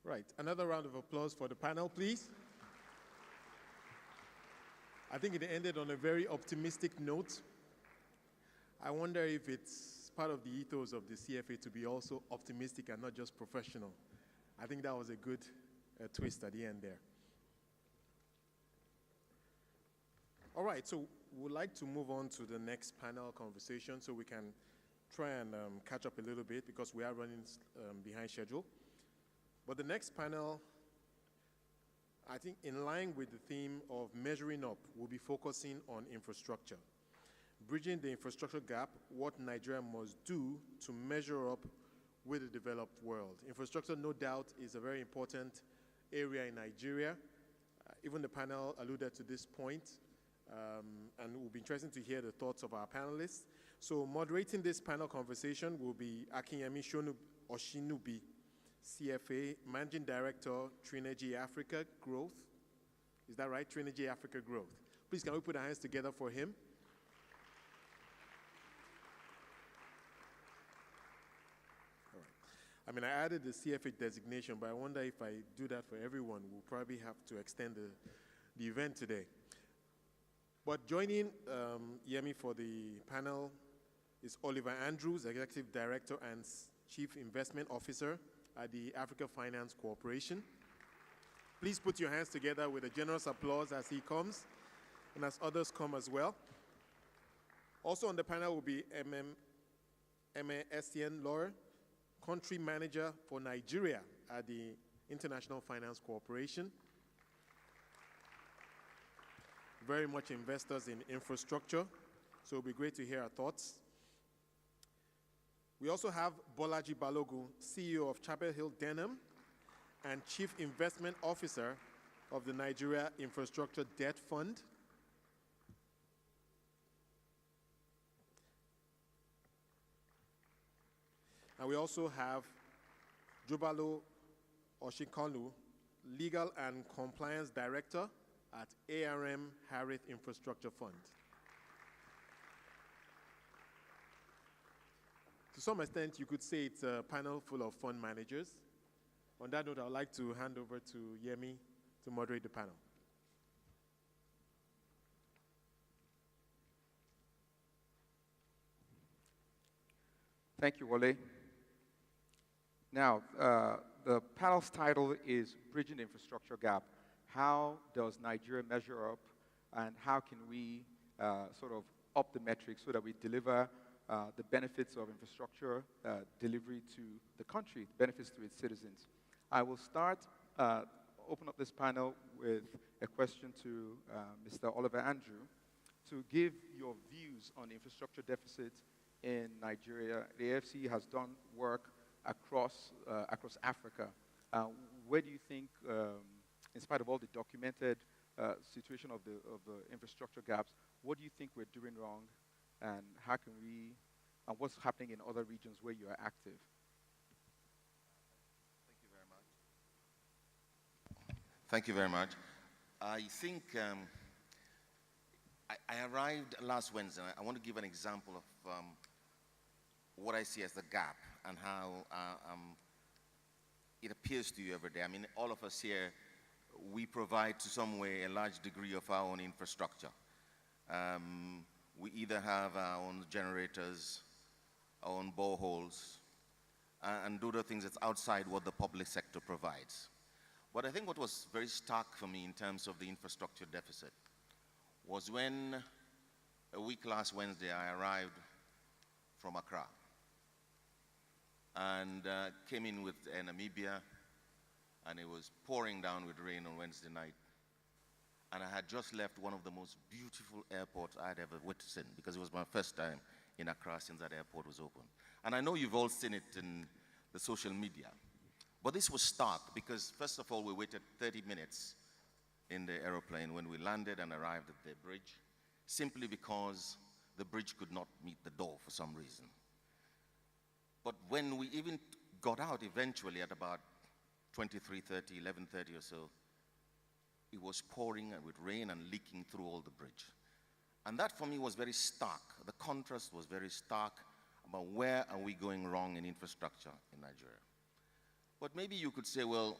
Right, another round of applause for the panel, please. I think it ended on a very optimistic note. I wonder if it's part of the ethos of the CFA to be also optimistic and not just professional. I think that was a good twist at the end there. All right, so we'd like to move on to the next panel conversation so we can try and catch up a little bit because we are running behind schedule. But the next panel, I think in line with the theme of measuring up, we'll be focusing on infrastructure. Bridging the infrastructure gap, what Nigeria must do to measure up with the developed world. Infrastructure, no doubt, is a very important area in Nigeria. Even the panel alluded to this point, and it will be interesting to hear the thoughts of our panelists. So moderating this panel conversation will be Akinyemi Oshinubi, CFA, Managing Director, Trinergy Africa Growth. Is that right? Trinergy Africa Growth. Please, can we put our hands together for him? All right. I mean, I added the CFA designation, but I wonder if I do that for everyone, we'll probably have to extend the event today. But joining Yemi for the panel is Oliver Andrews, Executive Director and Chief Investment Officer at the Africa Finance Corporation. Please put your hands together with a generous applause as he comes and as others come as well. Also on the panel will be Estienne Laure, Country Manager for Nigeria at the International Finance Corporation. Very much investors in infrastructure, so it'll be great to hear our thoughts. We also have Bolaji Balogun, CEO of Chapel Hill Denham and Chief Investment Officer of the Nigeria Infrastructure Debt Fund. And we also have Jubalo Oshinkonu, Legal and Compliance Director at ARM Harith Infrastructure Fund. To some extent, you could say it's a panel full of fund managers. On that note, I would like to hand over to Yemi to moderate the panel. Thank you, Wale. Now, the panel's title is Bridging the Infrastructure Gap. How does Nigeria measure up, and how can we sort of up the metrics so that we deliver the benefits of infrastructure delivery to the country, benefits to its citizens? I will start, open up this panel with a question to Mr. Oliver Andrew to give your views on the infrastructure deficit in Nigeria. The AFC has done work across Africa. Where do you think, in spite of all the documented situation of the infrastructure gaps, what do you think we're doing wrong, and how can we, and what's happening in other regions where you are active? Thank you very much. I think I arrived last Wednesday. I want to give an example of what I see as the gap and how it appears to you every day. I mean, all of us here, we provide to some way a large degree of our own infrastructure. We either have our own generators, our own boreholes, and do the things that's outside what the public sector provides. But I think what was very stark for me in terms of the infrastructure deficit was when, a week last Wednesday, I arrived from Accra and came in with Namibia, and it was pouring down with rain on Wednesday night. And I had just left one of the most beautiful airports I had ever witnessed, because it was my first time in Accra since that airport was open. And I know you've all seen it in the social media. But this was stark because, first of all, we waited 30 minutes in the aeroplane when we landed and arrived at the bridge, simply because the bridge could not meet the door for some reason. But when we even got out eventually at about 23:30, 11:30 or so, it was pouring with rain and leaking through all the bridge. And that for me was very stark. The contrast was very stark about where are we going wrong in infrastructure in Nigeria. But maybe you could say, well,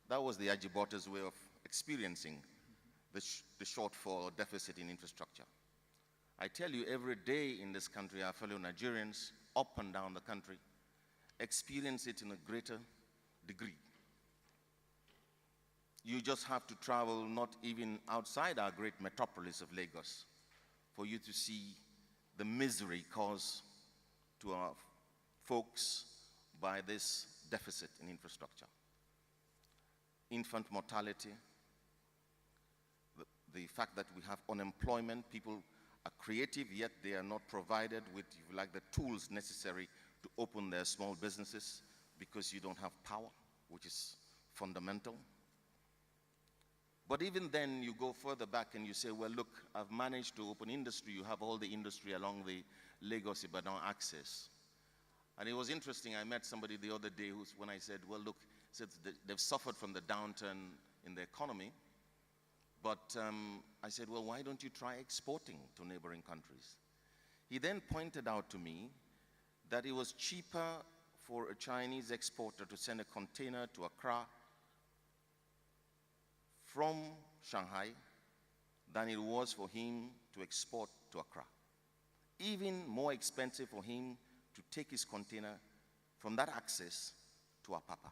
That was the Ajibota's way of experiencing the shortfall or deficit in infrastructure. I tell you, every day in this country, our fellow Nigerians, up and down the country, experience it in a greater degree. You just have to travel not even outside our great metropolis of Lagos for you to see the misery caused to our folks by this deficit in infrastructure. Infant mortality, the fact that we have unemployment, people are creative, yet they are not provided with, if you like, the tools necessary to open their small businesses because you don't have power, which is fundamental. But even then, you go further back and you say, well, look, I've managed to open industry. You have all the industry along the Lagos-Ibadan axis. And it was interesting. I met somebody the other day when I said, well, look, said they've suffered from the downturn in the economy. But I said, well, why don't you try exporting to neighboring countries? He then pointed out to me that it was cheaper for a Chinese exporter to send a container to Accra from Shanghai than it was for him to export to Accra. Even more expensive for him to take his container from that axis to Apapa.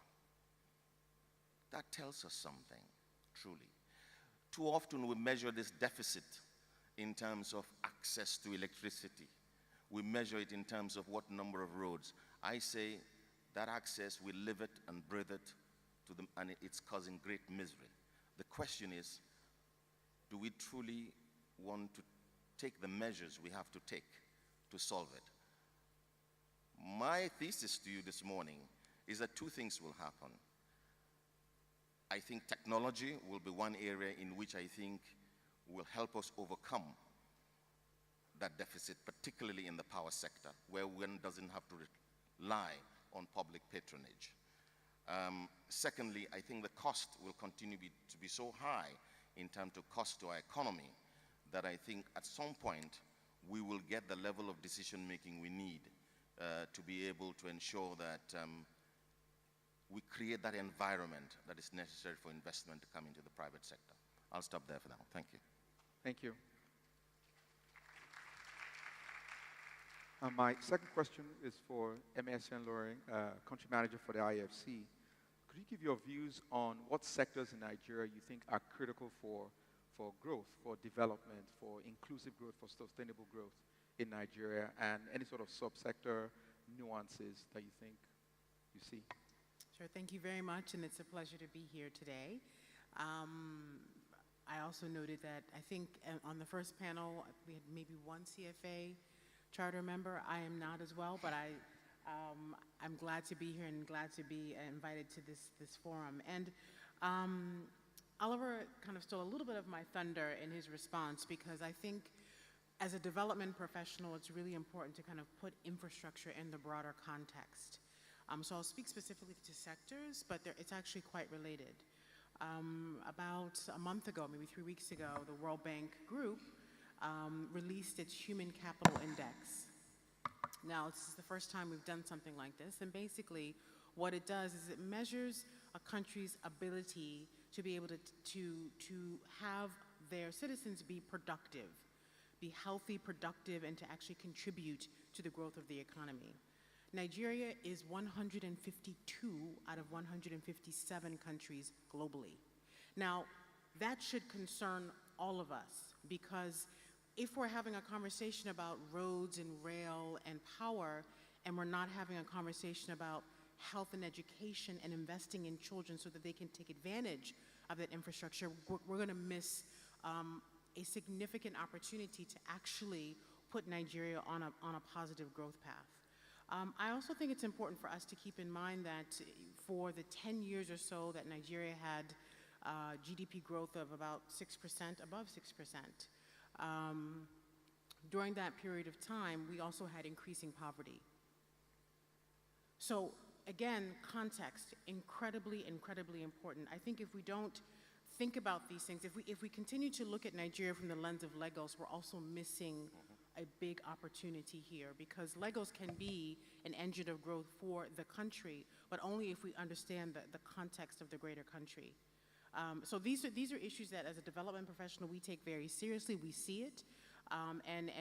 That tells us something, truly. Too often we measure this deficit in terms of access to electricity. We measure it in terms of what number of roads. I say that access, we live it and breathe it, and it's causing great misery. The question is, do we truly want to take the measures we have to take to solve it? My thesis to you this morning is that two things will happen. I think technology will be one area in which I think will help us overcome that deficit, particularly in the power sector, where one doesn't have to rely on public patronage. Secondly, I think the cost will continue to be so high in terms of cost to our economy that I think at some point we will get the level of decision making we need to be able to ensure that we create that environment that is necessary for investment to come into the private sector. I'll stop there for now. Thank you. Thank you. My second question is for MSN Loring, country manager for the IFC. Could you give your views on what sectors in Nigeria you think are critical for growth, for development, for inclusive growth, for sustainable growth in Nigeria, and any sort of subsector nuances that you think you see? Sure, thank you very much, and it's a pleasure to be here today. I also noted that I think on the first panel, we had maybe one CFA charter member. I am not as well, but I'm glad to be here and glad to be invited to this forum. And Oliver kind of stole a little bit of my thunder in his response, because I think as a development professional, it's really important to kind of put infrastructure in the broader context. So I'll speak specifically to sectors, but it's actually quite related. About a month ago, maybe 3 weeks ago, the World Bank Group released its Human Capital Index. Now, this is the first time we've done something like this, and basically what it does is it measures a country's ability to be able to have their citizens be productive, be healthy, productive, and to actually contribute to the growth of the economy. Nigeria is 152 out of 157 countries globally. Now, that should concern all of us, because if we're having a conversation about roads and rail and power, and we're not having a conversation about health and education and investing in children so that they can take advantage of that infrastructure, we're going to miss a significant opportunity to actually put Nigeria on a positive growth path. I also think it's important for us to keep in mind that for the 10 years or so that Nigeria had GDP growth of about 6%, above 6%, during that period of time, we also had increasing poverty. So again, context, incredibly, incredibly important. I think if we don't think about these things, if we continue to look at Nigeria from the lens of Lagos, we're also missing a big opportunity here, because Legos can be an engine of growth for the country, but only if we understand the context of the greater country. So these are issues that, as a development professional, we take very seriously. We see it, and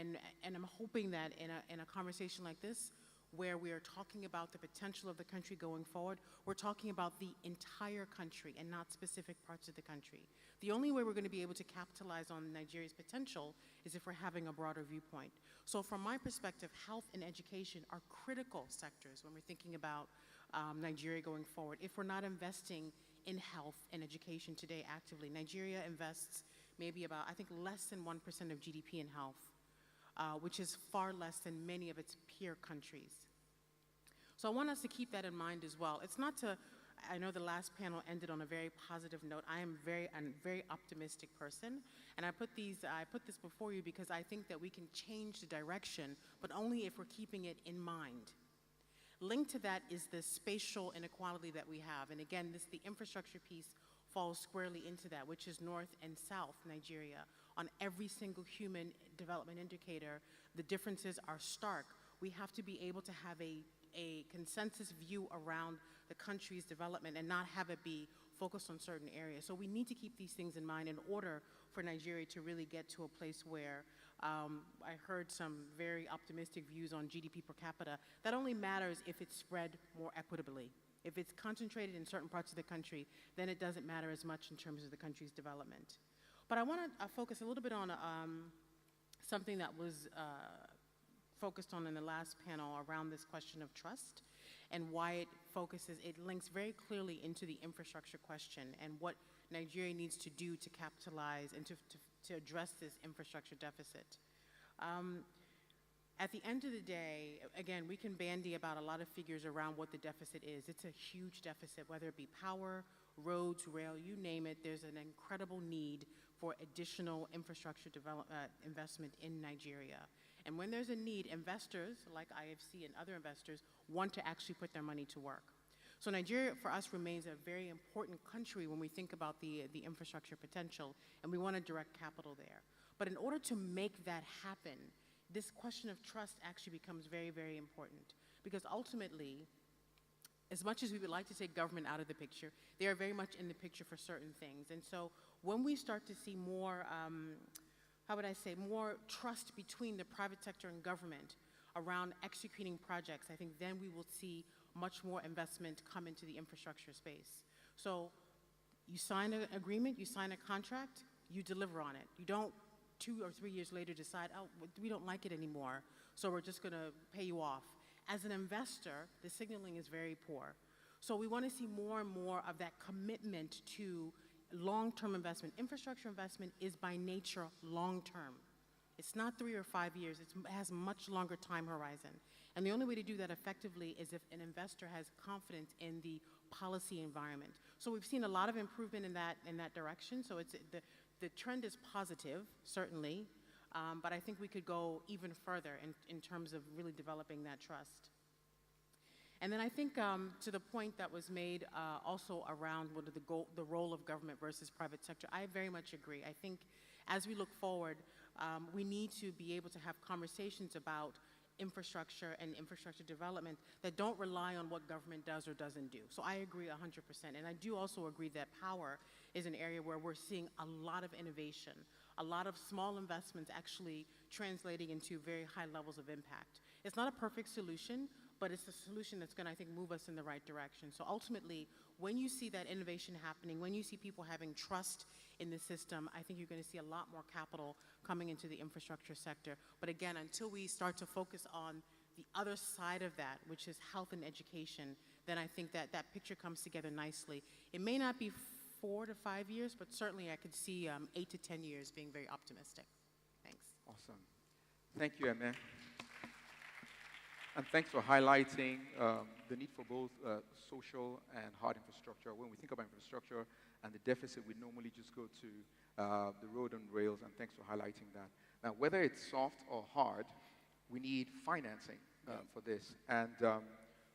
I'm hoping that in a conversation like this, where we are talking about the potential of the country going forward, we're talking about the entire country and not specific parts of the country. The only way we're going to be able to capitalize on Nigeria's potential is if we're having a broader viewpoint. So from my perspective, health and education are critical sectors when we're thinking about Nigeria going forward. If we're not investing in health and education today actively, Nigeria invests maybe about, I think, less than 1% of GDP in health, which is far less than many of its peer countries. So I want us to keep that in mind as well. It's not to, I know the last panel ended on a very positive note. I'm a very optimistic person, and I put this before you because I think that we can change the direction, but only if we're keeping it in mind. Linked to that is the spatial inequality that we have, and again, the infrastructure piece falls squarely into that, which is North and South Nigeria. On every single human development indicator, the differences are stark. We have to be able to have a consensus view around the country's development and not have it be focused on certain areas. So we need to keep these things in mind in order for Nigeria to really get to a place where I heard some very optimistic views on GDP per capita. That only matters if it's spread more equitably. If it's concentrated in certain parts of the country, then it doesn't matter as much in terms of the country's development. But I want to focus a little bit on something that was focused on in the last panel around this question of trust and why it links very clearly into the infrastructure question and what Nigeria needs to do to capitalize and to address this infrastructure deficit. At the end of the day, again, we can bandy about a lot of figures around what the deficit is. It's a huge deficit, whether it be power, roads, rail, you name it. There's an incredible need for additional infrastructure investment in Nigeria. And when there's a need, investors like IFC and other investors want to actually put their money to work. So Nigeria, for us, remains a very important country when we think about the infrastructure potential, and we want to direct capital there. But in order to make that happen, this question of trust actually becomes very, very important. Because ultimately, as much as we would like to take government out of the picture, they are very much in the picture for certain things. And so when we start to see more, more trust between the private sector and government around executing projects, I think then we will see much more investment come into the infrastructure space. So you sign an agreement, you sign a contract, you deliver on it. You don't 2 or 3 years later decide, oh, we don't like it anymore, so we're just gonna pay you off. As an investor, the signaling is very poor. So we wanna see more and more of that commitment to long-term investment. Infrastructure investment is by nature long-term. It's not 3 or 5 years, it has much longer time horizon. And the only way to do that effectively is if an investor has confidence in the policy environment. So we've seen a lot of improvement in that direction. So the trend is positive, certainly, but I think we could go even further in terms of really developing that trust. And then I think to the point that was made also around what are the role of government versus private sector, I very much agree. I think as we look forward, we need to be able to have conversations about infrastructure and infrastructure development that don't rely on what government does or doesn't do. So I agree 100%. And I do also agree that power is an area where we're seeing a lot of innovation, a lot of small investments actually translating into very high levels of impact. It's not a perfect solution, but it's a solution that's going to, I think, move us in the right direction. So ultimately, when you see that innovation happening, when you see people having trust in the system, I think you're going to see a lot more capital coming into the infrastructure sector. But again, until we start to focus on the other side of that, which is health and education, then I think that picture comes together nicely. It may not be 4 to 5 years, but certainly I could see 8 to 10 years being very optimistic. Thanks. Awesome. Thank you, Eme. And thanks for highlighting the need for both social and hard infrastructure. When we think about infrastructure and the deficit, we normally just go to the road and rails, and thanks for highlighting that. Now, whether it's soft or hard, we need financing for this. And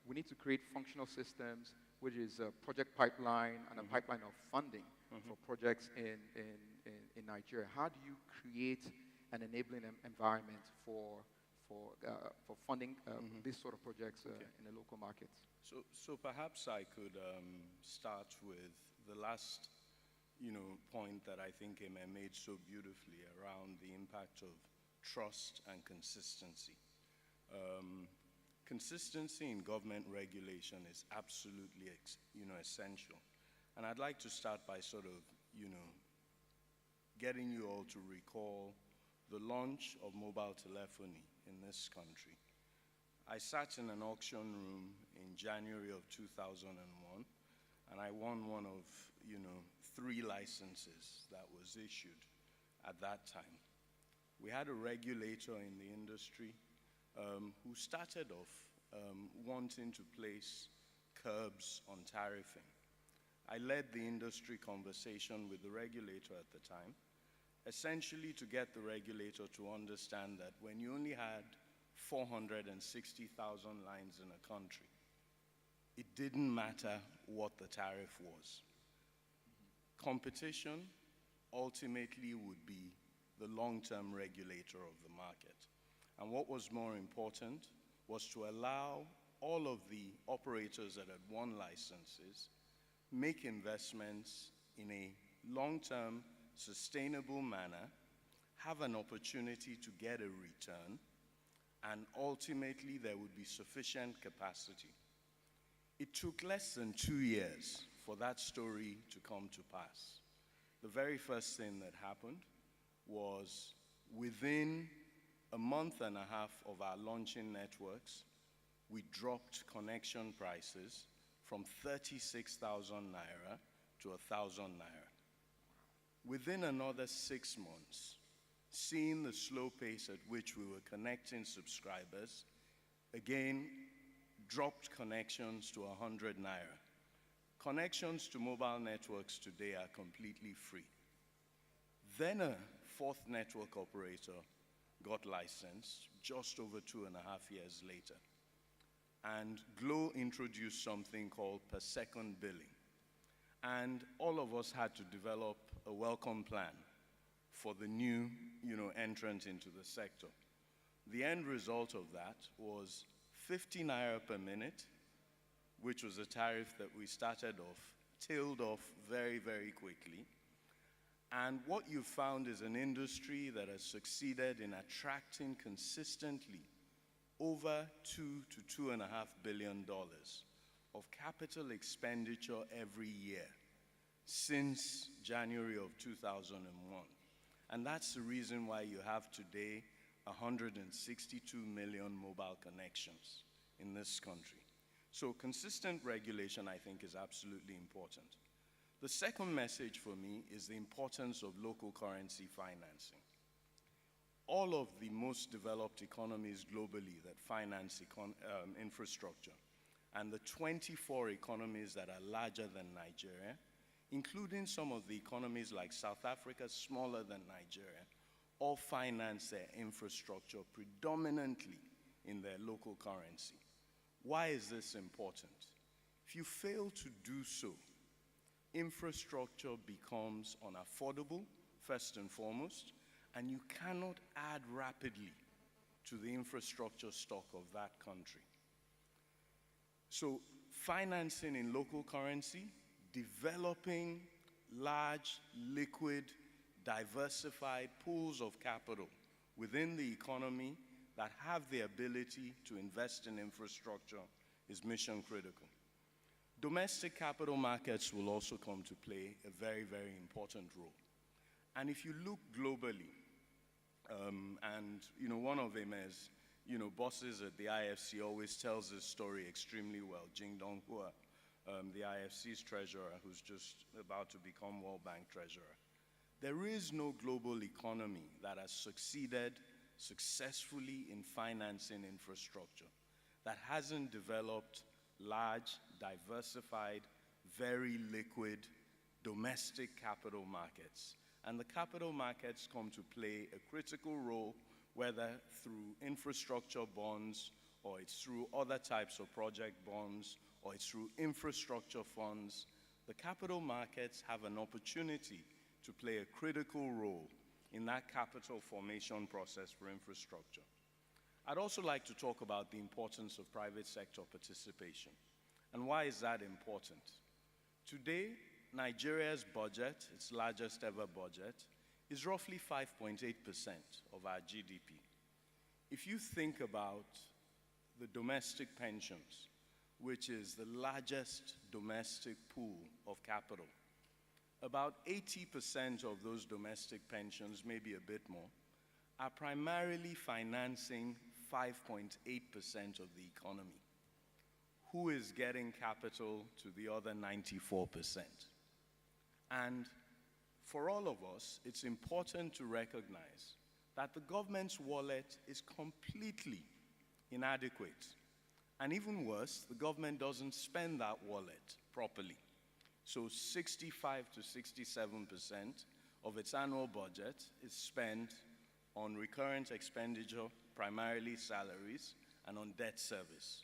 we need to create functional systems, which is a project pipeline and a pipeline of funding for projects in Nigeria. How do you create an enabling environment for funding these sort of projects in the local markets. So perhaps I could start with the last, point that I think Aimé made so beautifully around the impact of trust and consistency. Consistency in government regulation is absolutely, essential. And I'd like to start by sort of, getting you all to recall the launch of mobile telephony in this country. I sat in an auction room in January of 2001, and I won one of, 3 licenses that was issued at that time. We had a regulator in the industry who started off wanting to place curbs on tariffing. I led the industry conversation with the regulator at the time, essentially to get the regulator to understand that when you only had 460,000 lines in a country, it didn't matter what the tariff was. Competition ultimately would be the long-term regulator of the market. And what was more important was to allow all of the operators that had won licenses make investments in a long-term, sustainable manner, have an opportunity to get a return, and ultimately there would be sufficient capacity. It took less than 2 years for that story to come to pass. The very first thing that happened was within a month and a half of our launching networks, we dropped connection prices from 36,000 naira to 1,000 naira. Within another 6 months, seeing the slow pace at which we were connecting subscribers, again, dropped connections to 100 naira. Connections to mobile networks today are completely free. Then a 4th network operator got licensed just over 2.5 years later. And Glo introduced something called per second billing. And all of us had to develop a welcome plan for the new, entrant into the sector. The end result of that was 50 naira per minute, which was a tariff that we started off, tailed off very, very quickly. And what you found is an industry that has succeeded in attracting consistently over $2 to $2.5 billion of capital expenditure every year since January of 2001. And that's the reason why you have today 162 million mobile connections in this country. So consistent regulation, I think, is absolutely important. The second message for me is the importance of local currency financing. All of the most developed economies globally that finance infrastructure, and the 24 economies that are larger than Nigeria, including some of the economies like South Africa, smaller than Nigeria, all finance their infrastructure predominantly in their local currency. Why is this important? If you fail to do so, infrastructure becomes unaffordable, first and foremost, and you cannot add rapidly to the infrastructure stock of that country. So financing in local currency, developing large, liquid, diversified pools of capital within the economy that have the ability to invest in infrastructure is mission critical. Domestic capital markets will also come to play a very, very important role. And if you look globally, one of Aimé's, bosses at the IFC always tells this story extremely well, Jing Donghua, the IFC's treasurer, who's just about to become World Bank treasurer. There is no global economy that has succeeded successfully in financing infrastructure that hasn't developed large, diversified, very liquid domestic capital markets. And the capital markets come to play a critical role, whether through infrastructure bonds, or it's through other types of project bonds, or it's through infrastructure funds. The capital markets have an opportunity to play a critical role in that capital formation process for infrastructure. I'd also like to talk about the importance of private sector participation. And why is that important? Today, Nigeria's budget, its largest ever budget, is roughly 5.8% of our GDP. If you think about the domestic pensions, which is the largest domestic pool of capital, about 80% of those domestic pensions, maybe a bit more, are primarily financing 5.8% of the economy. Who is getting capital to the other 94%? And for all of us, it's important to recognize that the government's wallet is completely inadequate. And even worse, the government doesn't spend that wallet properly. So 65 to 67% of its annual budget is spent on recurrent expenditure, primarily salaries, and on debt service.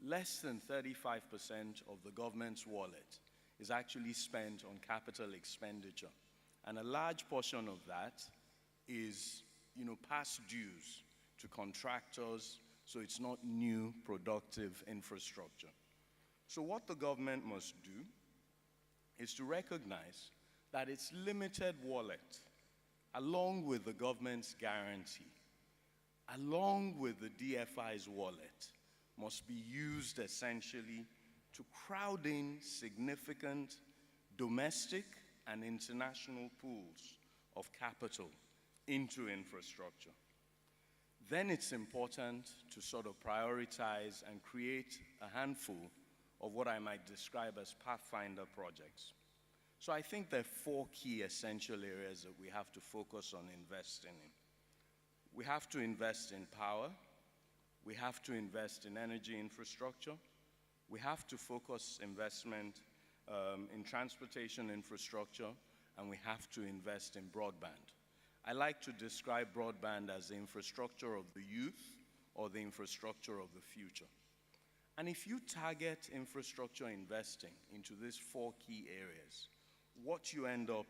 Less than 35% of the government's wallet is actually spent on capital expenditure. And a large portion of that is, past dues to contractors, so it's not new productive infrastructure. So what the government must do is to recognize that its limited wallet, along with the government's guarantee, along with the DFI's wallet, must be used essentially to crowd in significant domestic and international pools of capital into infrastructure. Then it's important to sort of prioritize and create a handful of what I might describe as pathfinder projects. So I think there are 4 key essential areas that we have to focus on investing in. We have to invest in power. We have to invest in energy infrastructure. We have to focus investment in transportation infrastructure, and we have to invest in broadband. I like to describe broadband as the infrastructure of the youth or the infrastructure of the future. And if you target infrastructure investing into these 4 key areas, what you end up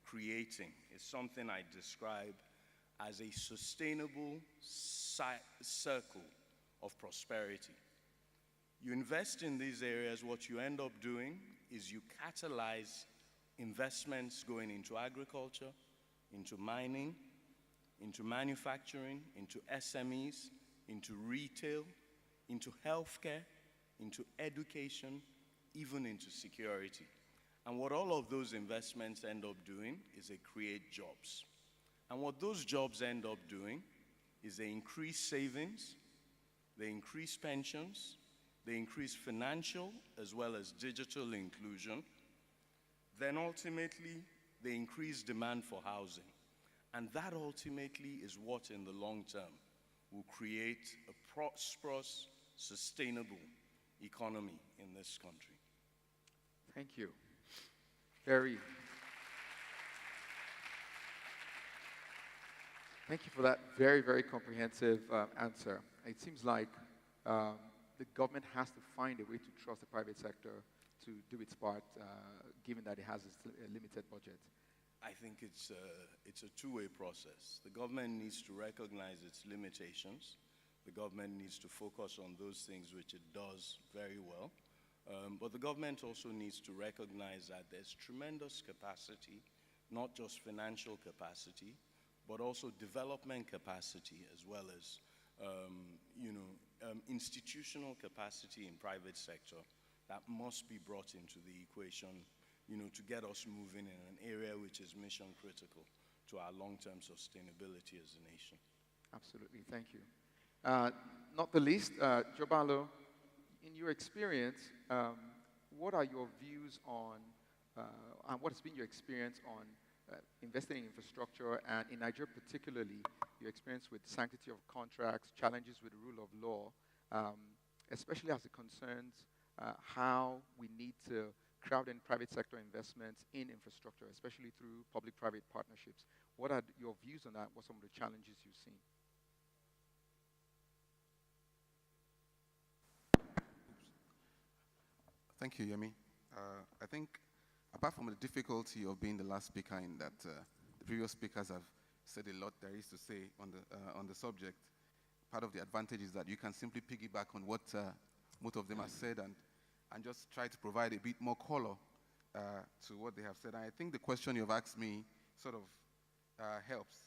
creating is something I describe as a sustainable circle of prosperity. You invest in these areas, what you end up doing is you catalyze investments going into agriculture, into mining, into manufacturing, into SMEs, into retail, into healthcare, into education, even into security. And what all of those investments end up doing is they create jobs. And what those jobs end up doing is they increase savings, they increase pensions, they increase financial as well as digital inclusion. Then ultimately, they increase demand for housing. And that ultimately is what in the long term will create a prosperous, sustainable economy in this country. Thank you. Thank you for that very, very comprehensive answer. It seems like the government has to find a way to trust the private sector to do its part, given that it has its limited budget. I think it's a two-way process. The government needs to recognize its limitations. The government needs to focus on those things which it does very well. But the government also needs to recognize that there's tremendous capacity, not just financial capacity, but also development capacity as well as institutional capacity in private sector that must be brought into the equation, to get us moving in an area which is mission critical to our long-term sustainability as a nation. Absolutely, thank you. Not the least, Jobalo, in your experience, what are your views on, and what has been your experience on investing in infrastructure, and in Nigeria particularly, your experience with sanctity of contracts, challenges with the rule of law, especially as it concerns how we need to crowd in private sector investments in infrastructure, especially through public-private partnerships. What are your views on that? What are some of the challenges you've seen? Thank you, Yemi. I think, apart from the difficulty of being the last speaker in that the previous speakers have said a lot there is to say on the subject. Part of the advantage is that you can simply piggyback on what most of them have said and just try to provide a bit more color to what they have said. And I think the question you've asked me sort of helps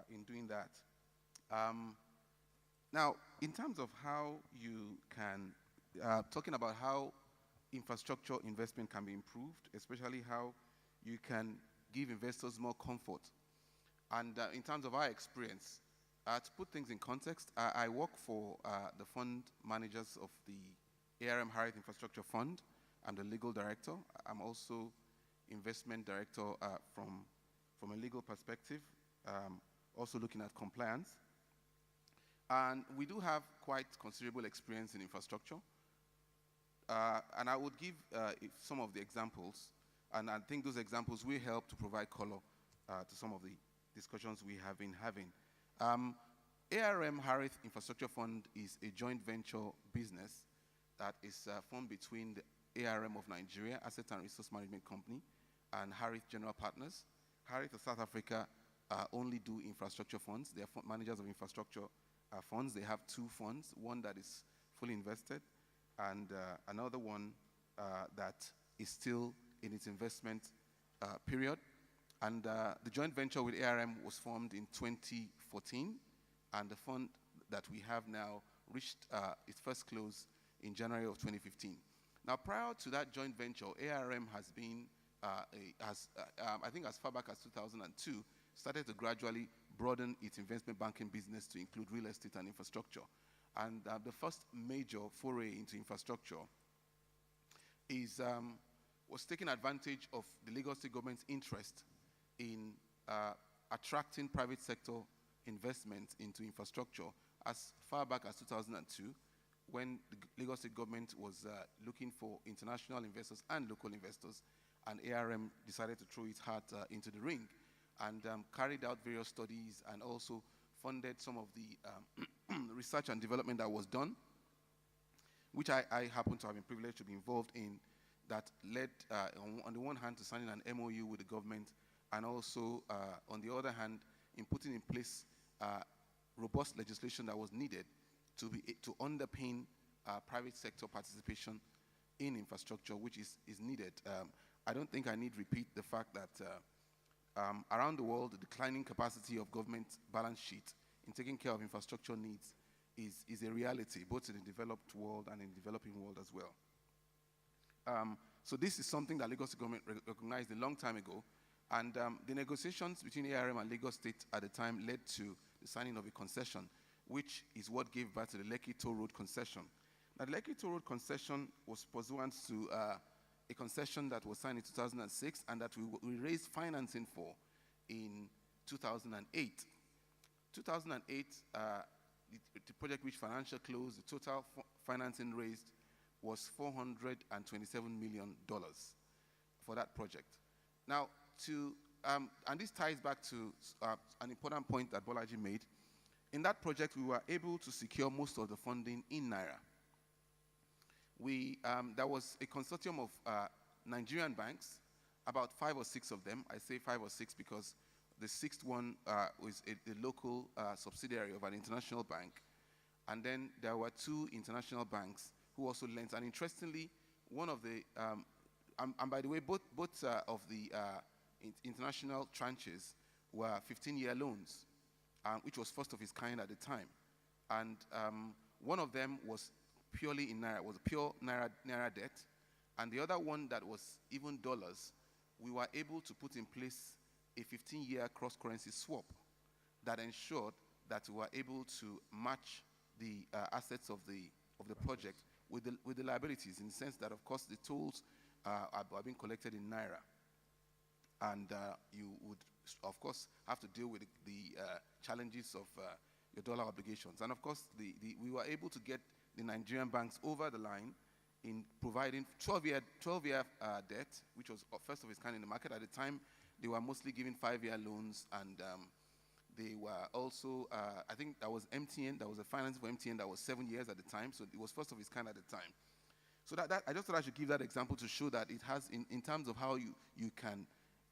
in doing that. Now, in terms of how you can, talking about how infrastructure investment can be improved, especially how you can give investors more comfort. And in terms of our experience, to put things in context, I work for the fund managers of the ARM Harriet Infrastructure Fund. I'm the legal director. I'm also investment director from a legal perspective, also looking at compliance. And we do have quite considerable experience in infrastructure. And I would give some of the examples, and I think those examples will help to provide color to some of the discussions we have been having. ARM Harriet Infrastructure Fund is a joint venture business that is formed between the ARM of Nigeria, Asset and Resource Management Company, and Harriet General Partners. Harriet of South Africa only do infrastructure funds. They are managers of infrastructure funds. They have two funds, one that is fully invested, and another one that is still in its investment period. And the joint venture with ARM was formed in 2014, and the fund that we have now reached its first close in January of 2015. Now, prior to that joint venture, ARM has been, I think as far back as 2002, started to gradually broaden its investment banking business to include real estate and infrastructure. And the first major foray into infrastructure was taking advantage of the Lagos State government's interest in attracting private sector investment into infrastructure as far back as 2002, when the Lagos State government was looking for international investors and local investors, and ARM decided to throw its hat into the ring and carried out various studies and also funded some of the research and development that was done, which I happen to have been privileged to be involved in, that led, on the one hand, to signing an MOU with the government, and also, on the other hand, in putting in place robust legislation that was needed to underpin private sector participation in infrastructure, which is needed. I don't think I need repeat the fact that around the world, the declining capacity of government balance sheet in taking care of infrastructure needs is a reality, both in the developed world and in the developing world as well. So this is something that Lagos government recognized a long time ago, and the negotiations between ARM and Lagos State at the time led to the signing of a concession, which is what gave birth to the Lekki Toll Road concession. Now, the Lekki Toll Road concession was pursuant to a concession that was signed in 2006 and that we raised financing for in 2008. 2008, the project reached financial close. The total financing raised was $427 million for that project. Now, and this ties back to an important point that Bolaji made. In that project, we were able to secure most of the funding in Naira. There was a consortium of Nigerian banks, about 5 or 6 of them. I say 5 or 6 because the 6th one was a local subsidiary of an international bank. And then there were 2 international banks who also lent. And interestingly, one of the, and by the way, both of the international tranches were 15-year loans, which was first of its kind at the time. And one of them was purely in Naira, was a pure Naira debt. And the other one that was even dollars, we were able to put in place a 15-year cross-currency swap that ensured that we were able to match the assets of the project with the liabilities, in the sense that, of course, the tolls are being collected in Naira. And you would, of course, have to deal with the challenges of your dollar obligations. And, of course, we were able to get the Nigerian banks over the line in providing 12-year debt, which was first of its kind in the market. At the time, they were mostly giving 5-year loans, and they were also, I think that was MTN, there was a finance for MTN that was 7 years at the time, so it was first of its kind at the time. So that I just thought I should give that example to show that it has, in terms of how you can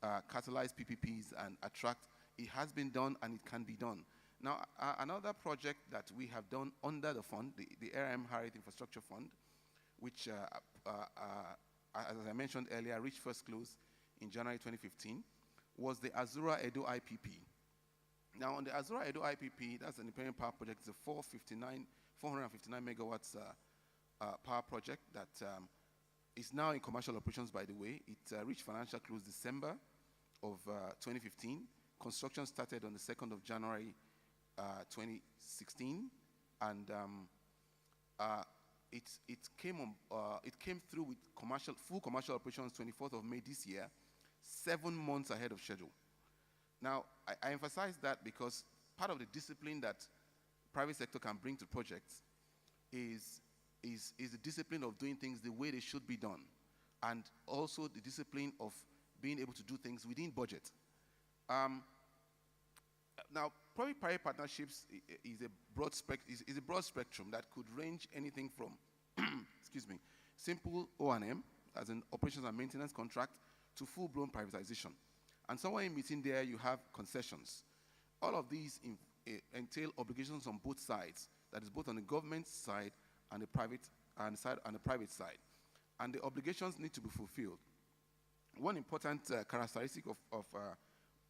catalyze PPPs and attract it has been done and it can be done. Now, another project that we have done under the fund, the ARM Harriet Infrastructure Fund, which, as I mentioned earlier, reached first close in January 2015, was the Azura Edo IPP. Now, on the Azura Edo IPP, that's an independent power project. It's a 459 megawatts power project that is now in commercial operations, by the way. It reached financial close December of 2015. Construction started on the 2nd of January 2016, and it came through with full commercial operations 24th of May this year, 7 months ahead of schedule. Now, I emphasize that because part of the discipline that private sector can bring to projects is the discipline of doing things the way they should be done, and also the discipline of being able to do things within budget. Now, public-private partnerships is a broad spectrum that could range anything from, excuse me, simple O&M, as an operations and maintenance contract, to full-blown privatization. And somewhere in between there, you have concessions. All of these entail obligations on both sides, that is both on the government side and the private side. And the obligations need to be fulfilled. One important characteristic of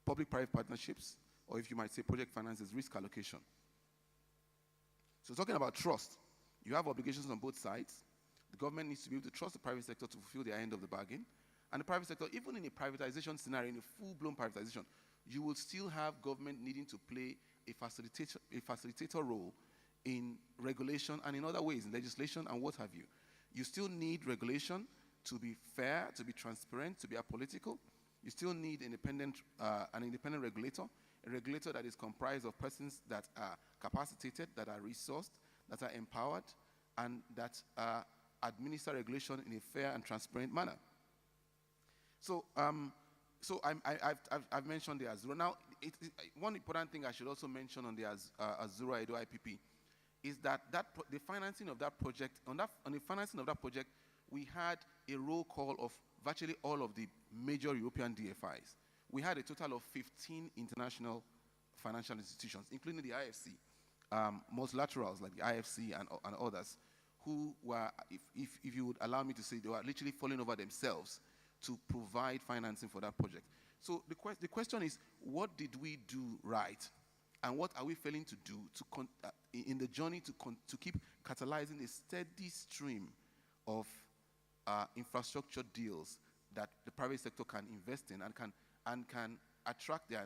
public-private partnerships, or if you might say project finance, is risk allocation. So talking about trust, you have obligations on both sides. The government needs to be able to trust the private sector to fulfill their end of the bargain. And the private sector, even in a privatization scenario, in a full-blown privatization, you will still have government needing to play a facilitator role in regulation and in other ways, in legislation and what have you. You still need regulation to be fair, to be transparent, to be apolitical. You still need an independent regulator, a regulator that is comprised of persons that are capacitated, that are resourced, that are empowered, and that administer regulation in a fair and transparent manner. So, I've mentioned the Azura. Now, one important thing I should also mention on the Azura Edo IPP is that the financing of that project, on the financing of that project, we had a roll call of virtually all of the major European DFIs. We had a total of 15 international financial institutions, including the IFC, multilaterals like the IFC and others, who were, if you would allow me to say, they were literally falling over themselves to provide financing for that project. So the question is, what did we do right? And what are we failing to do in the journey to keep catalyzing a steady stream of infrastructure deals that the private sector can invest in and can attract they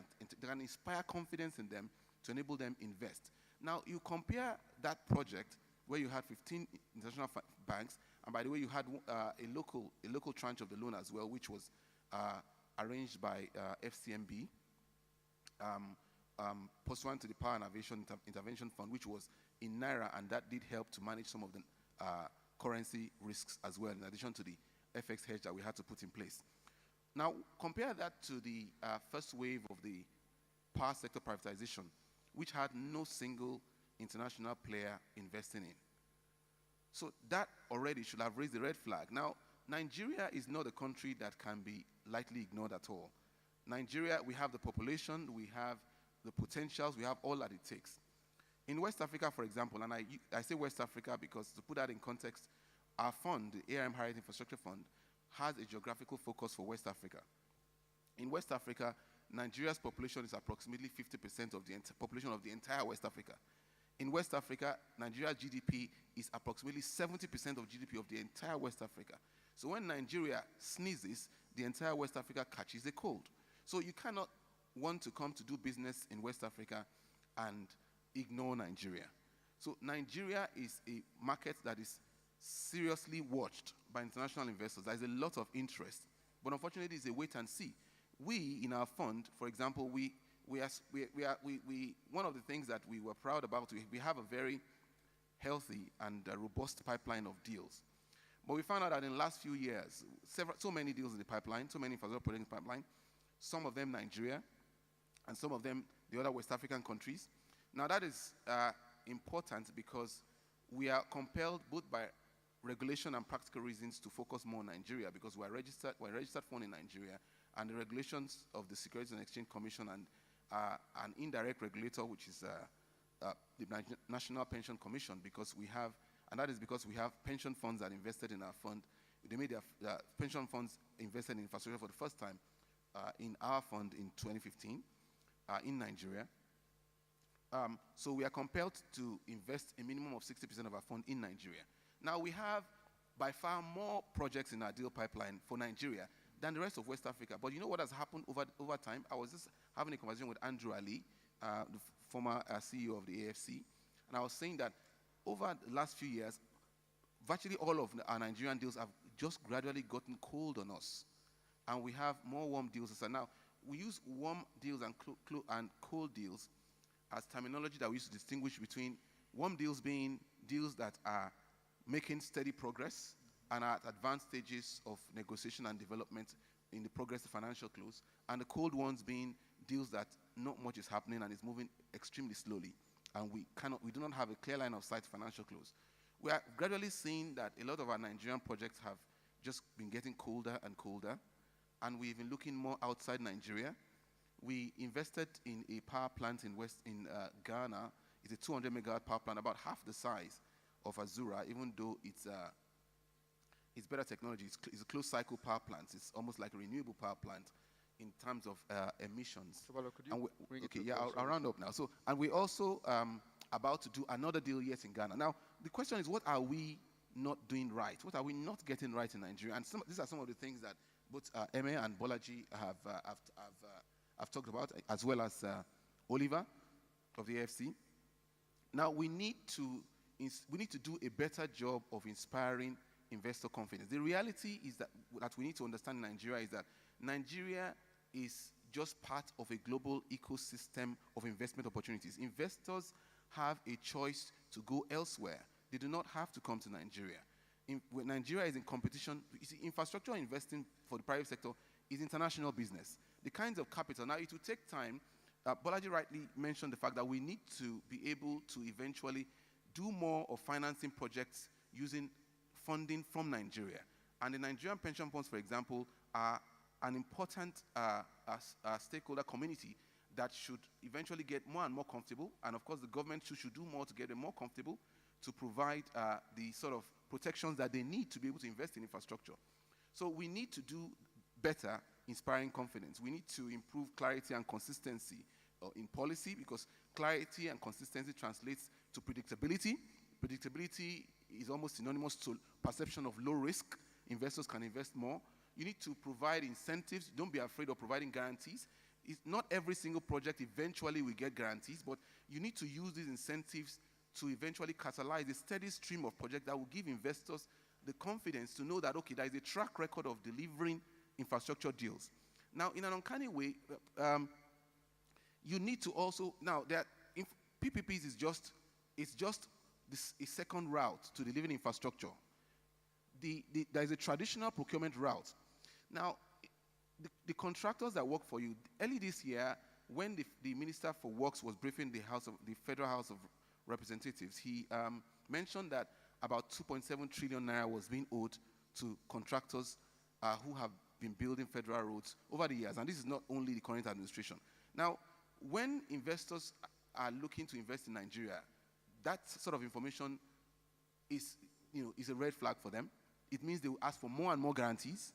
can inspire confidence in them to enable them invest. Now, you compare that project where you had 15 international banks, and by the way, you had a local tranche of the loan as well, which was arranged by FCMB, pursuant to the Power and Aviation Intervention Fund, which was in Naira, and that did help to manage some of the currency risks as well, in addition to the FX hedge that we had to put in place. Now, compare that to the first wave of the power sector privatization, which had no single international player investing in. So that already should have raised the red flag. Now, Nigeria is not a country that can be lightly ignored at all. Nigeria, we have the population, we have the potentials, we have all that it takes. In West Africa, for example, and I say West Africa because to put that in context, our fund, the ARM Harriet Infrastructure Fund, has a geographical focus for West Africa. In West Africa, Nigeria's population is approximately 50% of the population of the entire West Africa. In West Africa, Nigeria's GDP is approximately 70% of GDP of the entire West Africa. So when Nigeria sneezes, the entire West Africa catches a cold. So you cannot want to come to do business in West Africa and ignore Nigeria. So Nigeria is a market that is seriously watched by international investors. There's a lot of interest, but unfortunately, it's a wait and see. We, in our fund, for example, one of the things that we were proud about, we have a very healthy and robust pipeline of deals. But we found out that in the last few years, so many deals in the pipeline, so many infrastructure projects in the pipeline, some of them Nigeria, and some of them the other West African countries. Now that is important because we are compelled both by regulation and practical reasons to focus more on Nigeria because we're a registered fund in Nigeria, and the regulations of the Securities and Exchange Commission and an indirect regulator, which is the National Pension Commission, because we have, and that is because we have pension funds that invested in our fund. They made their pension funds invested in infrastructure for the first time in our fund in 2015 in Nigeria. So we are compelled to invest a minimum of 60% of our fund in Nigeria. Now we have by far more projects in our deal pipeline for Nigeria than the rest of West Africa. But you know what has happened over time? I was just having a conversation with Andrew Ali, the former CEO of the AFC, and I was saying that over the last few years, virtually all of our Nigerian deals have just gradually gotten cold on us. And we have more warm deals. So now, we use warm deals and cold deals as terminology that we use to distinguish between warm deals being deals that are making steady progress and are at advanced stages of negotiation and development in the progress of financial close, and the cold ones being deals that not much is happening and is moving extremely slowly, and we do not have a clear line of sight to financial close. We are gradually seeing that a lot of our Nigerian projects have just been getting colder and colder, and we've been looking more outside Nigeria. We invested in a power plant in Ghana. It's a 200 megawatt power plant, about half the size of Azura, even though it's better technology. It's a closed cycle power plant. It's almost like a renewable power plant in terms of emissions. So, could you bring okay, yeah, I'll round up now. So, and we're also about to do another deal yet in Ghana. Now, the question is, what are we not doing right? What are we not getting right in Nigeria? And these are some of the things that both Eme and Bolaji have talked about, as well as Oliver of the AFC. Now, we need to do a better job of inspiring investor confidence. The reality is that we need to understand in Nigeria is that Nigeria is just part of a global ecosystem of investment opportunities. Investors have a choice to go elsewhere. They do not have to come to Nigeria. When Nigeria is in competition, you see, infrastructure investing for the private sector is international business. The kinds of capital, now it will take time. Bolaji rightly mentioned the fact that we need to be able to eventually do more of financing projects using funding from Nigeria. And the Nigerian pension funds, for example, are an important stakeholder community that should eventually get more and more comfortable. And of course, the government should do more to get them more comfortable to provide the sort of protections that they need to be able to invest in infrastructure. So we need to do better inspiring confidence. We need to improve clarity and consistency in policy, because clarity and consistency translates to predictability. Predictability is almost synonymous to perception of low risk. Investors can invest more. You need to provide incentives. Don't be afraid of providing guarantees. It's not every single project eventually will get guarantees, but you need to use these incentives to eventually catalyze a steady stream of projects that will give investors the confidence to know that, okay, there is a track record of delivering infrastructure deals. Now, in an uncanny way, you need to also, now, PPPs is just a second route to delivering infrastructure. There is a traditional procurement route. Now, the contractors that work for you, early this year, when the Minister for Works was briefing the Federal House of Representatives, he mentioned that about 2.7 trillion naira was being owed to contractors who have been building federal roads over the years. And this is not only the current administration. Now, when investors are looking to invest in Nigeria, that sort of information is a red flag for them. It means they will ask for more and more guarantees.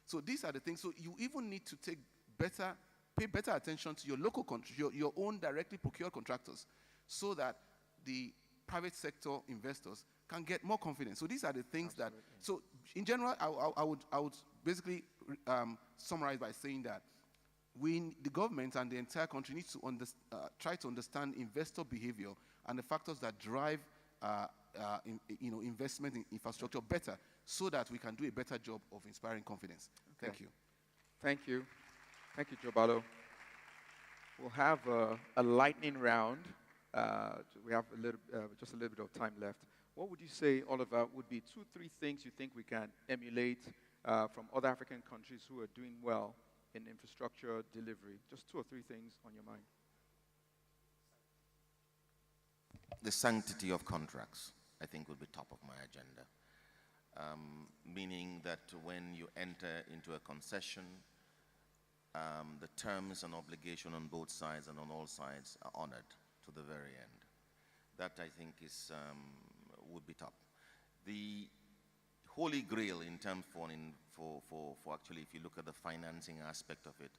So these are the things. So you even need to pay better attention to your local country, your own directly procured contractors, so that the private sector investors can get more confidence. So these are the things that. So in general, I would basically summarize by saying that the government and the entire country needs to try to understand investor behavior and the factors that drive investment in infrastructure better, so that we can do a better job of inspiring confidence. Okay. Thank you. Thank you. Thank you, Jobalo. We'll have a lightning round. We have just a little bit of time left. What would you say, Oliver, would be 2-3 things you think we can emulate from other African countries who are doing well in infrastructure delivery? Just 2 or 3 things on your mind. The sanctity of contracts, I think, will be top of my agenda. Meaning that when you enter into a concession, the terms and obligation on both sides and on all sides are honored to the very end. That, I think, is, would be top. The holy grail in terms for actually, if you look at the financing aspect of it,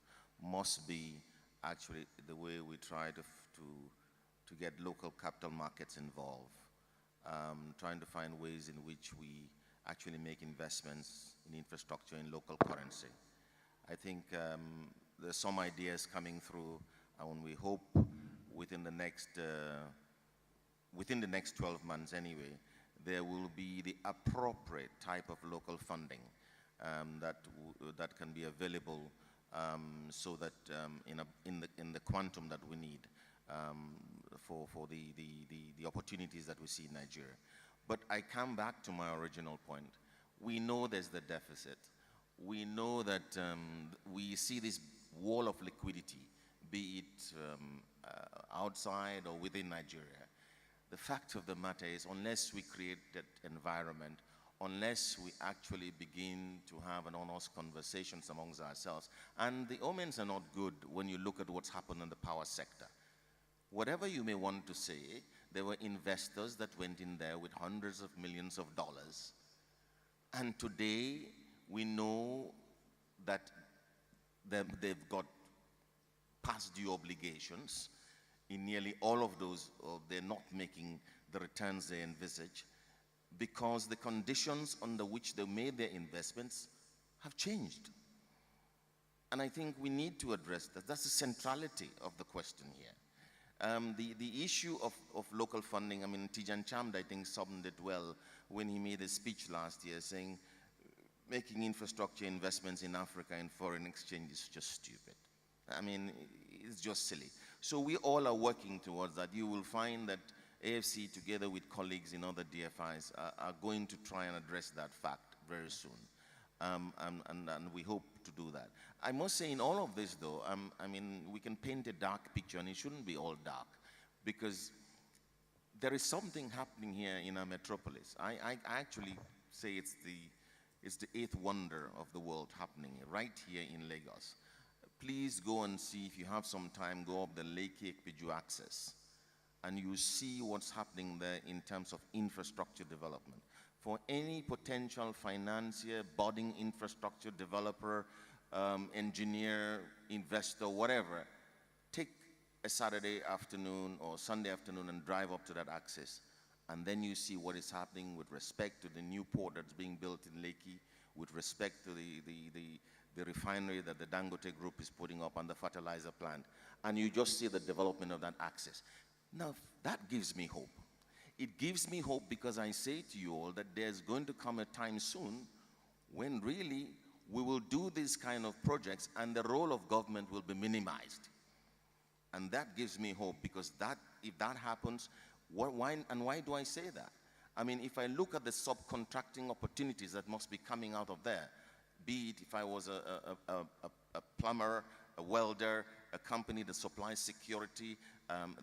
must be actually the way we try to get local capital markets involved, trying to find ways in which we actually make investments in infrastructure in local currency. I think there's some ideas coming through, and we hope within the next 12 months anyway, there will be the appropriate type of local funding that can be available so that in the quantum that we need for the opportunities that we see in Nigeria. But I come back to my original point. We know there's the deficit. We know that we see this wall of liquidity, be it outside or within Nigeria. The fact of the matter is, unless we create that environment, unless we actually begin to have an honest conversations amongst ourselves, and the omens are not good when you look at what's happened in the power sector. Whatever you may want to say, there were investors that went in there with hundreds of millions of dollars, and today we know that they've got past due obligations. In nearly all of those, they're not making the returns they envisage because the conditions under which they made their investments have changed. And I think we need to address that. That's the centrality of the question here. The issue of local funding, I mean, Tijan Chamd, I think, summed it well when he made a speech last year saying, making infrastructure investments in Africa in foreign exchange is just stupid. I mean, it's just silly. So we all are working towards that. You will find that AFC, together with colleagues in other DFIs, are going to try and address that fact very soon. And we hope to do that. I must say, in all of this, though, I mean, we can paint a dark picture, and it shouldn't be all dark, because there is something happening here in our metropolis. I actually say it's the eighth wonder of the world happening right here in Lagos. Please go and see, if you have some time, go up the Lekki-Ekpeju axis, and you see what's happening there in terms of infrastructure development. For any potential financier, budding infrastructure developer, engineer, investor, whatever, take a Saturday afternoon or Sunday afternoon and drive up to that axis, and then you see what is happening with respect to the new port that's being built in Lekki, with respect to the refinery that the Dangote Group is putting up and the fertilizer plant, and you just see the development of that axis. Now, that gives me hope. It gives me hope because I say to you all that there's going to come a time soon when really we will do these kind of projects and the role of government will be minimized. And that gives me hope, because that, if that happens, why do I say that? I mean, if I look at the subcontracting opportunities that must be coming out of there, be it if I was a plumber, a welder, a company that supplies security,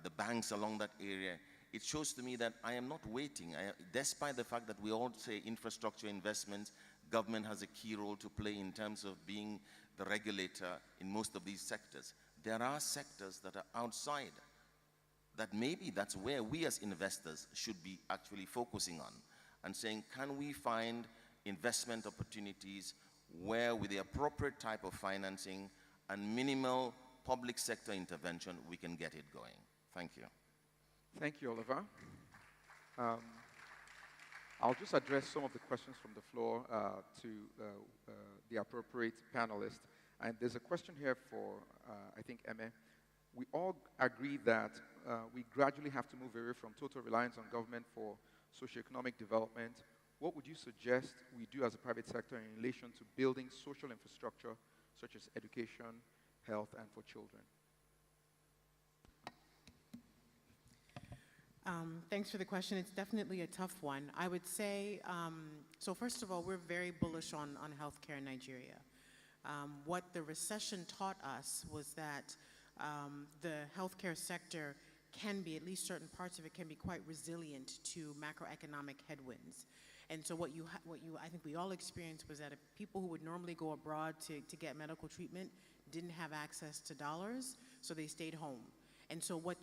the banks along that area, it shows to me that I am not waiting. Despite the fact that we all say infrastructure investments, government has a key role to play in terms of being the regulator in most of these sectors. There are sectors that are outside, that maybe that's where we as investors should be actually focusing on and saying, can we find investment opportunities where with the appropriate type of financing and minimal public sector intervention, we can get it going. Thank you. Thank you, Oliver. I'll just address some of the questions from the floor to the appropriate panelists. And there's a question here for, I think, Eme. We all agree that we gradually have to move away from total reliance on government for socioeconomic development. What would you suggest we do as a private sector in relation to building social infrastructure such as education, health, and for children? Thanks for the question. It's definitely a tough one. I would say, so first of all, we're very bullish on healthcare in Nigeria. What the recession taught us was that the healthcare sector can be, at least certain parts of it, can be quite resilient to macroeconomic headwinds. And so I think we all experienced was that if people who would normally go abroad to get medical treatment didn't have access to dollars, so they stayed home. And so what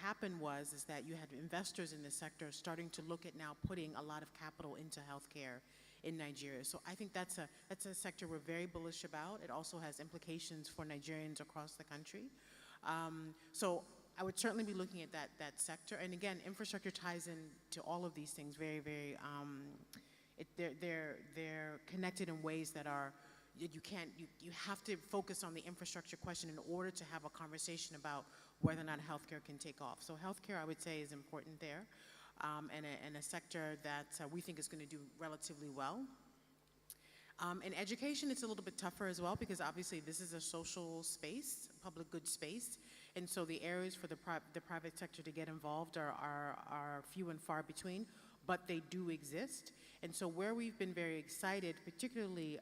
happened is that you had investors in the sector starting to look at now putting a lot of capital into healthcare in Nigeria. So I think that's a sector we're very bullish about. It also has implications for Nigerians across the country. So I would certainly be looking at that sector. And again, infrastructure ties into all of these things very, very, they're connected in ways that are, you have to focus on the infrastructure question in order to have a conversation about whether or not healthcare can take off. So healthcare, I would say, is important there, and a sector that we think is going to do relatively well. In education, it's a little bit tougher as well because obviously this is a social space, public good space, and so the areas for the private sector to get involved are few and far between, but they do exist. And so where we've been very excited, particularly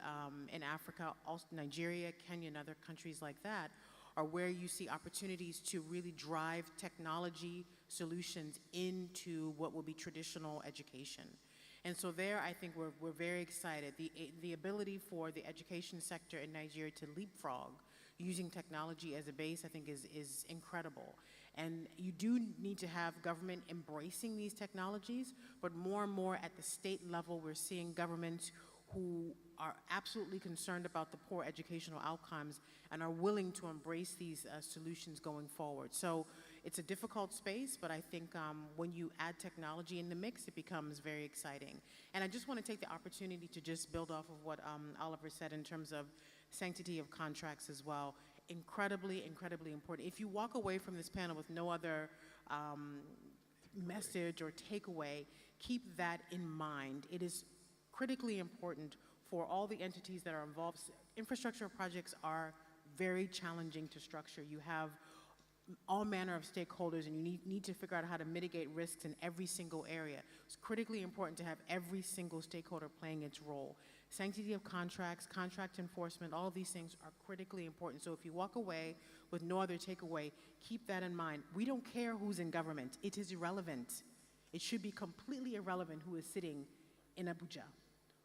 in Africa, also Nigeria, Kenya, and other countries like that, are where you see opportunities to really drive technology solutions into what will be traditional education. And so there, I think we're very excited. The ability for the education sector in Nigeria to leapfrog using technology as a base, I think is incredible. And you do need to have government embracing these technologies, but more and more at the state level, we're seeing governments who are absolutely concerned about the poor educational outcomes and are willing to embrace these solutions going forward. So it's a difficult space, but I think when you add technology in the mix, it becomes very exciting. And I just want to take the opportunity to just build off of what Oliver said in terms of sanctity of contracts as well. Incredibly, incredibly important. If you walk away from this panel with no other message or takeaway, keep that in mind. It is critically important for all the entities that are involved. Infrastructure projects are very challenging to structure. You have all manner of stakeholders, and you need to figure out how to mitigate risks in every single area. It's critically important to have every single stakeholder playing its role. Sanctity of contracts, contract enforcement, all of these things are critically important. So if you walk away with no other takeaway, keep that in mind. We don't care who's in government. It is irrelevant. It should be completely irrelevant who is sitting in Abuja.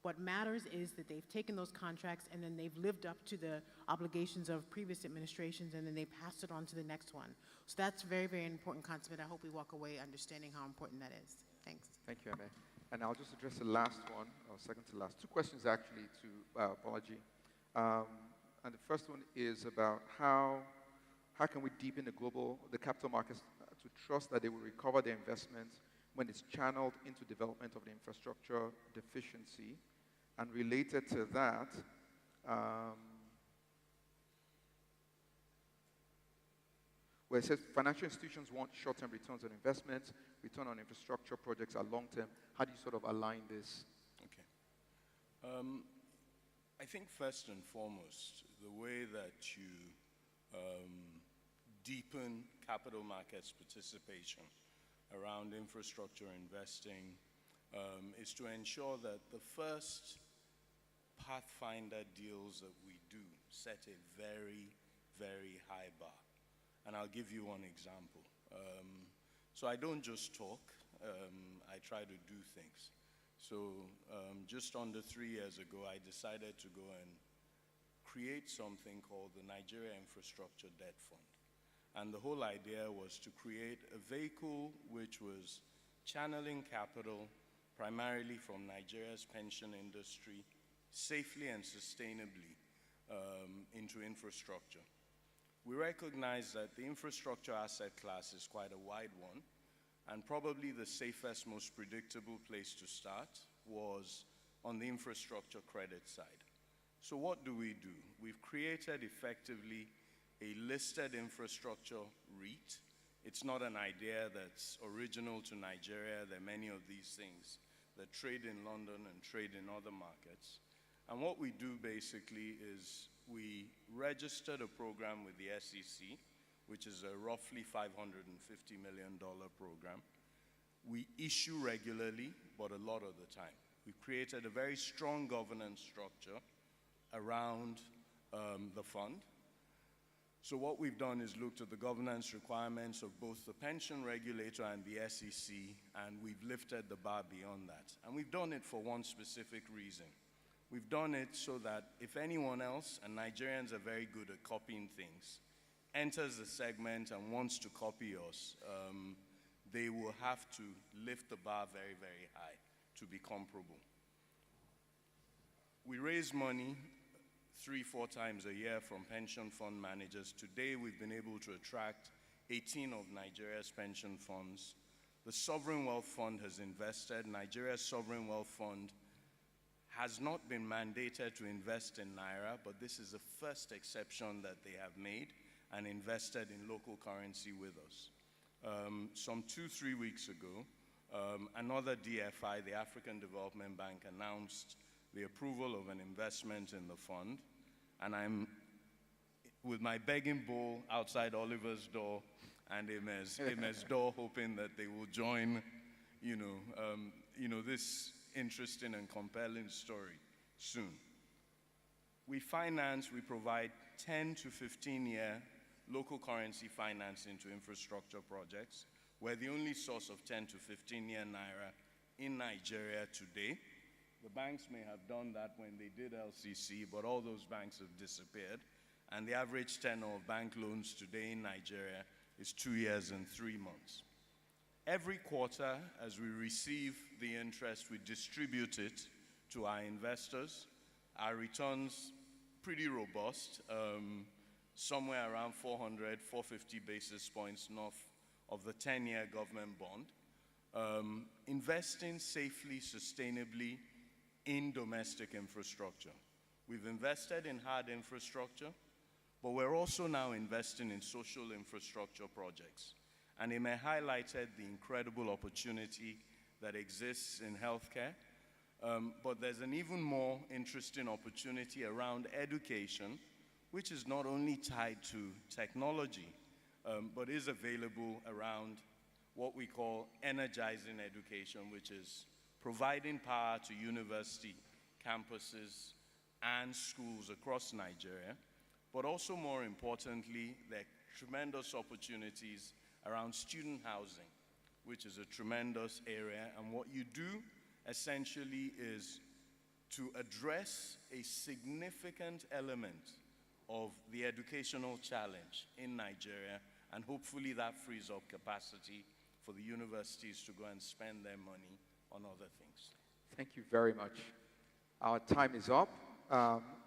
What matters is that they've taken those contracts and then they've lived up to the obligations of previous administrations and then they passed it on to the next one. So that's a very, very important concept. I hope we walk away understanding how important that is. Thanks. Thank you, Ame. And I'll just address the last one, or second to last. Two questions actually to Bolaji. And the first one is about how can we deepen the capital markets to trust that they will recover their investments when it's channeled into development of the infrastructure deficiency. And related to that, where it says financial institutions want short-term returns on investments, return on infrastructure projects are long-term. How do you sort of align this? Okay. I think first and foremost, the way that you deepen capital markets participation around infrastructure investing is to ensure that the first pathfinder deals that we do set a very, very high bar. And I'll give you one example. So I don't just talk, I try to do things. So just under 3 years ago, I decided to go and create something called the Nigeria Infrastructure Debt Fund. And the whole idea was to create a vehicle which was channeling capital primarily from Nigeria's pension industry safely and sustainably into infrastructure. We recognize that the infrastructure asset class is quite a wide one, and probably the safest, most predictable place to start was on the infrastructure credit side. So what do? We've created effectively a listed infrastructure REIT. It's not an idea that's original to Nigeria. There are many of these things that trade in London and trade in other markets. And what we do basically is we registered a program with the SEC, which is a roughly $550 million program. We issue regularly, but a lot of the time. We've created a very strong governance structure around the fund. So what we've done is looked at the governance requirements of both the pension regulator and the SEC, and we've lifted the bar beyond that. And we've done it for one specific reason. We've done it so that if anyone else, and Nigerians are very good at copying things, enters the segment and wants to copy us, they will have to lift the bar very, very high to be comparable. We raise money 3-4 times a year from pension fund managers. Today, we've been able to attract 18 of Nigeria's pension funds. The Sovereign Wealth Fund has invested. Nigeria's Sovereign Wealth Fund has not been mandated to invest in Naira, but this is the first exception that they have made and invested in local currency with us. Some 2-3 weeks ago, another DFI, the African Development Bank, announced the approval of an investment in the fund, and I'm with my begging bowl outside Oliver's door and Eme's door, hoping that they will join, this interesting and compelling story soon. We provide 10 to 15-year local currency finance into infrastructure projects. We're the only source of 10 to 15-year Naira in Nigeria today. The banks may have done that when they did LCC, but all those banks have disappeared. And the average tenor of bank loans today in Nigeria is 2 years and 3 months. Every quarter, as we receive the interest, we distribute it to our investors. Our returns, pretty robust, somewhere around 400, 450 basis points north of the 10-year government bond. Investing safely, sustainably, in domestic infrastructure. We've invested in hard infrastructure, but we're also now investing in social infrastructure projects. And Ime highlighted the incredible opportunity that exists in healthcare, but there's an even more interesting opportunity around education, which is not only tied to technology, but is available around what we call energizing education, which is providing power to university campuses and schools across Nigeria, but also more importantly, there are tremendous opportunities around student housing, which is a tremendous area. And what you do essentially is to address a significant element of the educational challenge in Nigeria, and hopefully that frees up capacity for the universities to go and spend their money on other things. Thank you very much. Our time is up.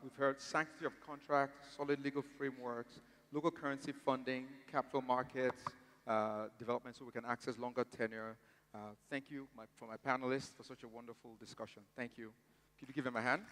We've heard sanctity of contract, solid legal frameworks, local currency funding, capital markets, development so we can access longer tenure. Thank you for my panelists for such a wonderful discussion. Thank you. Could you give them a hand?